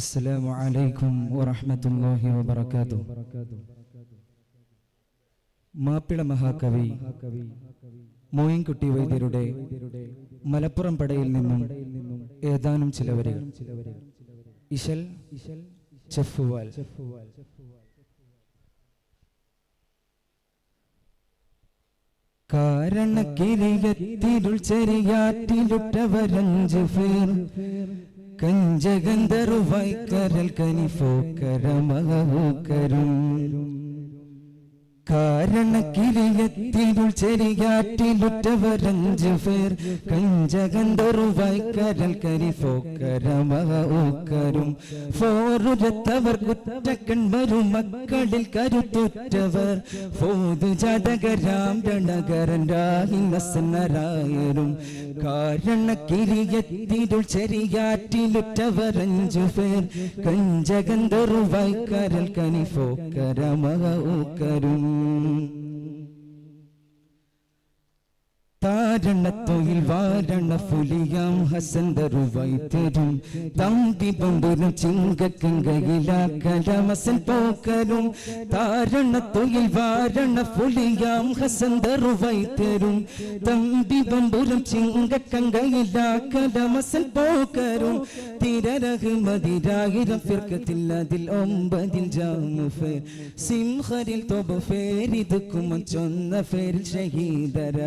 السلام عليكم ورحمة الله وبركاته. മാപ്പിള മഹാകവി മോയിൻകുട്ടി വൈദ്യരുടെ മലപ്പുറം പടയിൽ നിന്നും ഏതാനും ചില വരികൾ. ഇശൽ ചെഫുവാൽ. കാരണക്കിരിയത്തിരുൾ ചെറിയാറ്റിലുട്ടവരഞ്ചു പേർ കഞ്ചഗന്ധർവായി കരൽ കനിഫോക്കരമകവും കാരണക്കിരിയത്തിരുൾ ചെറിയാറ്റിലുറ്റവരഞ്ചു പേർ കഞ്ചഗന്ധർവായി കരൽ കരിഫോക്കരമകവും ഫോറുരത്തവർ കുറ്റക്കൺവരും മക്കളിൽ കരുത്തുറ്റവർ ഫോതു ജാതകരാം രണകരൻ രാഹിനസനരായരും കാരണക്കിരിയത്തിരുൾ ചെറിയാറ്റിലുറ്റവരഞ്ചു പേർ കഞ്ചഗന്ധർവായി കരൽ കനിഫോക്കരമകവും താരണത്തൊയിൽ വാരണ ഫുലിയാം ഹസന്തറുവായി തരും തമ്പി പമ്പുരും ചിങ്കക്കങ്കയിലാ കലമസൻ പോക്കരും താരണത്തൊയിൽ വാരണ ഫുലിയാം ഹസന്തറുവായി തരും തമ്പി പമ്പുരും ചിങ്കക്കങ്കയിലാ കലമസൻ പോക്കരും തിരരഹ്മതിരായിരം ഫിർക്കത്തില്ലതിൽ 9 ജാമുഫേർ സിംഹരിൽ തൊബ ഫേരിതുക്കും ചൊന്ന ഫേരിൽ ഷഹീദര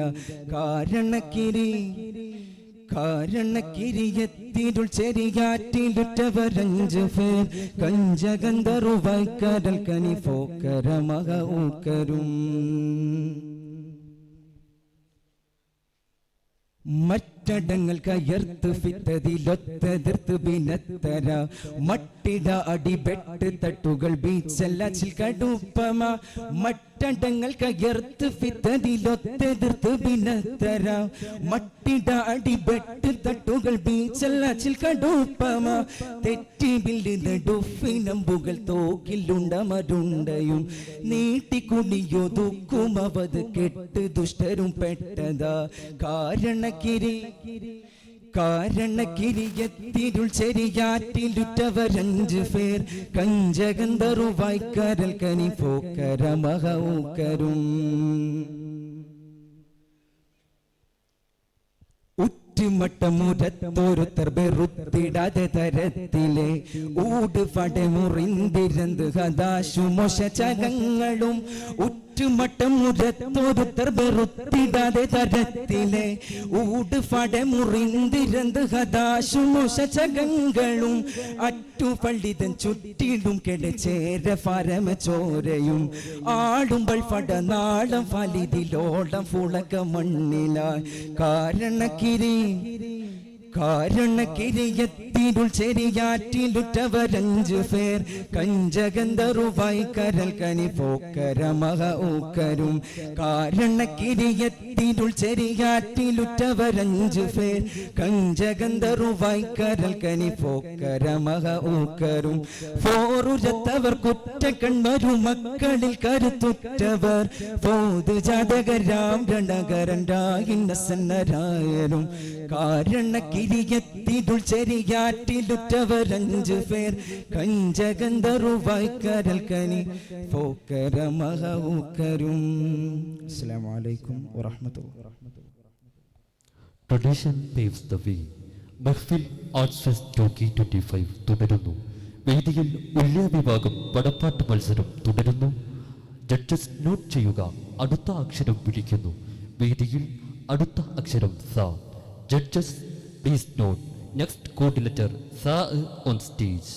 കാരണക്കിരിയത്തിരുൾ ചെറിയാറ്റിലുറ്റവരഞ്ചു പേർ കഞ്ചഗന്ധർവായി കരൽ കനിഫോക്കരമകവും മറ്റടങ്ങൾ കയർത്ത് ഫിത്തതിലൊത്തതിർത്ത് ബിനത്തര മട്ടിട അടിബെട്ട് തട്ടുകൾ ബീച്ചല്ലാച്ചിൽ കടുപ്പമ മറ്റടങ്ങൾ കയർത്ത് ഫിത്തതിലൊത്തെതിർത്ത് ബിനത്തര മട്ടിട അടിബെട്ട് തട്ടുകൾ ബീച്ചല്ലാച്ചിൽ കടുപ്പമ തെറ്റി ബില്ലിനടുഫിനമ്പുകൾ തോക്കിലുണ്ടമരുണ്ടയും നീട്ടിക്കുടിയൊതുക്കും അവത് കെട്ട് ദുഷ്ടരും പെട്ടതാ കാരണക്കിരിയത്തിരുൾ ചെറിയാറ്റിലുറ്റവരഞ്ചു പേർ കഞ്ചഗന്ധർവായി കരൽ കനിഫോക്കരമകവും മട്ടമുരത്തോരുത്തർ ബെറുത്തിടാതെ തരത്തിലെ ഊട് പടമുറിന്തിരന്ത് ഹദാശുമോശചകങ്ങളും മട്ടമുരത്തോരുത്തർ ബെറുത്തിടാതെ തരത്തിലെ ഊട് പടമുറിന്തിരന്ത് ഹദാശുമോശചകങ്ങളും അറ്റുപള്ളിതൻ ചുറ്റിടും കെടച്ചേര പരമ ചോരയും ആടുമ്പോൾ പടനാളം ഫലിതിലോളം ഫുളക മണ്ണിലായി കാരണക്കിരിയത്തിരുൾ ചെറിയാറ്റിലുറ്റവരഞ്ചു പേർ കഞ്ചഗന്ധർവായി കരൽ കനിഫോക്കരമകവും കാരണക്കിരിയത്തിരുൾ ചെറിയാറ്റിലുറ്റവരഞ്ചു പേർ കഞ്ചഗന്ധർവായി കരൽ കനിഫോക്കരമകവും ഫോറുരത്തവർ കുറ്റക്കൺവരും മക്കളിൽ കരുത്തുറ്റവർ ഫോതു ജാതകരാം രണകരൻ രാഹിനസനരായരും കാരണക്കിരിയത്തിരുൾ ചെറിയാറ്റിലുറ്റവരഞ്ചു പേർ കഞ്ചഗന്ധർവായി കരൽ കനിഫോക്കരമകവും. അസ്സലാമു അലൈക്കും വറഹ്മത്തുള്ളാഹി. Tradition paves the way. Mahfil arts fest 2025 തുടരുന്നു. വേദിയിൽ ഉള്ളിയ വിഭാഗം പടപ്പാട്ട് മത്സരം തുടരുന്നു. ജഡ്ജസ് നോട്ട് ചെയ്യുക, അടുത്ത അക്ഷരം വിളിക്കുന്നു. വേദിയിൽ അടുത്ത അക്ഷരം സ. Judges, please note, next code letter Sa on stage.